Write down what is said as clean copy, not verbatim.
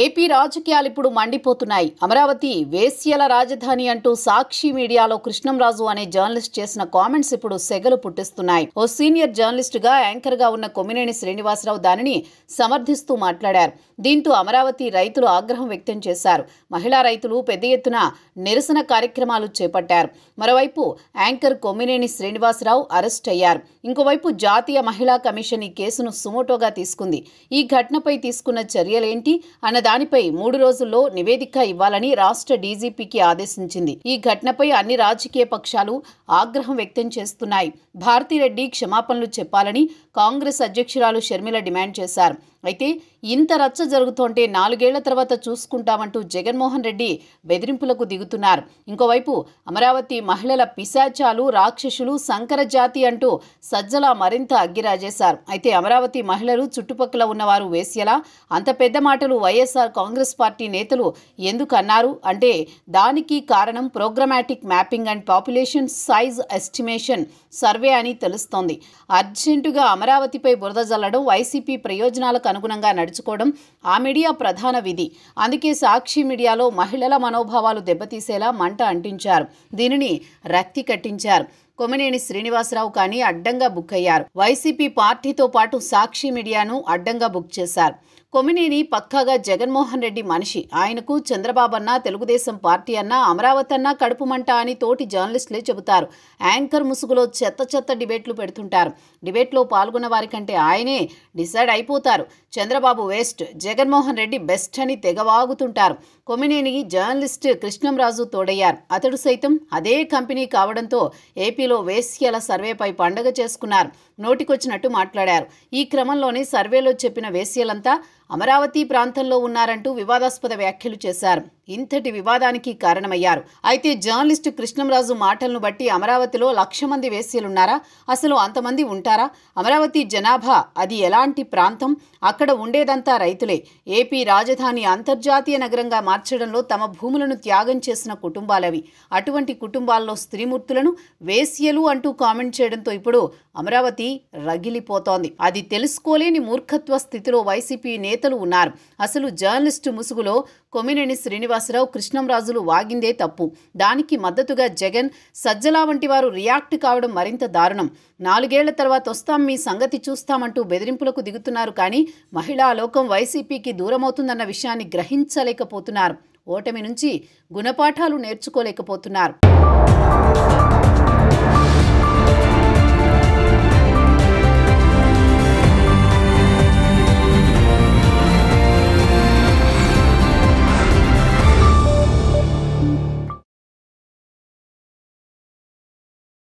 AP రాజకీయాలు ఇప్పుడు మండిపోతున్నాయి. అమరావతి వేశ్యల రాజధాని అంటూ సాక్షి మీడియాలో కృష్ణంరాజు అనే జర్నలిస్ట్ చేసిన కామెంట్స్ ఇప్పుడు సెగలు పుట్టిస్తున్నాయి. ఓ సీనియర్ జర్నలిస్ట్ గా యాంకర్ గా ఉన్న కొమ్మినేని శ్రీనివాసరావు దానిని సమర్థిస్తూ మాట్లాడారు. దీంతో అమరావతి రైతులు ఆగ్రహం వ్యక్తం చేశారు. మహిళా రైతులు పెద్ద ఎత్తున నిరసన కార్యక్రమాలు చేపట్టారు. మరోవైపు యాంకర్ కొమ్మినేని శ్రీనివాసరావు అరెస్ట్ అయ్యారు. ఇంకోవైపు జాతీయ మహిళా కమిషన్ ఈ కేసును సుమోటోగా తీసుకుంది. ఈ ఘటనపై తీసుకున్న చర్యలేంటి అన్న దానిపై 3 రోజుల్లో నివేదిక ఇవ్వాలని రాష్ట్ర డీజీపీకి ఆదేశించింది. ఈ ఘటనపై అన్ని రాజకీయ పక్షాలు ఆగ్రహం వ్యక్తం చేస్తున్నాయి. భారతిరెడ్డి క్షమాపణలు చెప్పాలని కాంగ్రెస్ అధ్యక్షురాలు షర్మిల డిమాండ్ చేశారు. అయితే ఇంత రచ్చ జరుగుతోంటే 4 ఏళ్ల తర్వాత చూసుకుంటామంటూ జగన్మోహన్ రెడ్డి బెదిరింపులకు దిగుతున్నారు. ఇంకోవైపు అమరావతి మహిళల పిశాచాలు, రాక్షసులు, సంకర జాతి అంటూ సజ్జల మరింత అగ్గిరాజేశారు. అయితే అమరావతి మహిళలు చుట్టుపక్కల ఉన్నవారు వేశ్యలా? అంత పెద్ద మాటలు వైఎస్ఆర్ కాంగ్రెస్ పార్టీ నేతలు ఎందుకు అన్నారు అంటే దానికి కారణం programmatic mapping and population size estimation survey అని తెలుస్తోంది. అర్జెంటుగా అమరావతిపై బురద జల్లడం, వైసీపీ ప్రయోజనాలకు అనుగుణంగా నడుచుకోవడం ఆ మీడియా ప్రధాన విధి. అందుకే సాక్షి మీడియాలో మహిళల మనోభావాలు దెబ్బతీసేలా మంట అంటించారు. దీనిని రక్తి కట్టించారు. కొమ్మినేని శ్రీనివాసరావు కానీ అడ్డంగా బుక్ అయ్యారు. వైసీపీ పార్టీతో పాటు సాక్షి మీడియాను అడ్డంగా బుక్ చేశారు. కొమ్మినేని పక్కాగా జగన్మోహన్ రెడ్డి మనిషి. ఆయనకు చంద్రబాబు అన్నా, తెలుగుదేశం పార్టీ అన్నా, అమరావతి అన్నా కడుపుమంట అని తోటి జర్నలిస్టులే చెబుతారు. యాంకర్ ముసుగులో చెత్త డిబేట్లు పెడుతుంటారు. డిబేట్లో పాల్గొన్న వారికంటే ఆయనే డిసైడ్ అయిపోతారు. చంద్రబాబు వేస్ట్, జగన్మోహన్ రెడ్డి బెస్ట్ అని తెగవాగుతుంటారు. కొమ్మినేని జర్నలిస్ట్ కృష్ణంరాజు తోడయ్యారు. అతడు సైతం అదే కంపెనీ కావడంతో ఏపీలో వేశ్యల సర్వేపై పండగ చేసుకున్నారు. నోటికొచ్చినట్టు మాట్లాడారు. ఈ క్రమంలోనే సర్వేలో చెప్పిన వేశ్యలంతా అమరావతి ప్రాంతంలో ఉన్నారంటూ వివాదాస్పద వ్యాఖ్యలు చేశారు. ఇంతటి వివాదానికి కారణమయ్యారు. అయితే జర్నలిస్టు కృష్ణంరాజు మాటలను బట్టి అమరావతిలో 1,00,000 మంది వేశ్యలున్నారా? అసలు అంతమంది ఉంటారా? అమరావతి జనాభా అది ఎలాంటి ప్రాంతం? అక్కడ ఉండేదంతా రైతులే. ఏపీ రాజధాని అంతర్జాతీయ నగరంగా మార్చడంలో తమ భూములను త్యాగం చేసిన కుటుంబాలవి. అటువంటి కుటుంబాల్లో స్త్రీమూర్తులను వేశ్యలు అంటూ కామెంట్ చేయడంతో ఇప్పుడు అమరావతి రగిలిపోతోంది. అది తెలుసుకోలేని మూర్ఖత్వ స్థితిలో వైసీపీ నేతలు ఉన్నారు. అసలు జర్నలిస్టు ముసుగులో కొమ్మినేని శ్రీనివాసరావు, కృష్ణంరాజులు వాగిందే తప్పు. దానికి మద్దతుగా జగన్, సజ్జల వంటి వారు రియాక్ట్ కావడం మరింత దారుణం. 4 ఏళ్ల తర్వాత వస్తాం, మీ సంగతి చూస్తామంటూ బెదిరింపులకు దిగుతున్నారు. కానీ మహిళా లోకం వైసీపీకి దూరమవుతుందన్న విషయాన్ని గ్రహించలేకపోతున్నారు. ఓటమి నుంచి గుణపాఠాలు నేర్చుకోలేకపోతున్నారు.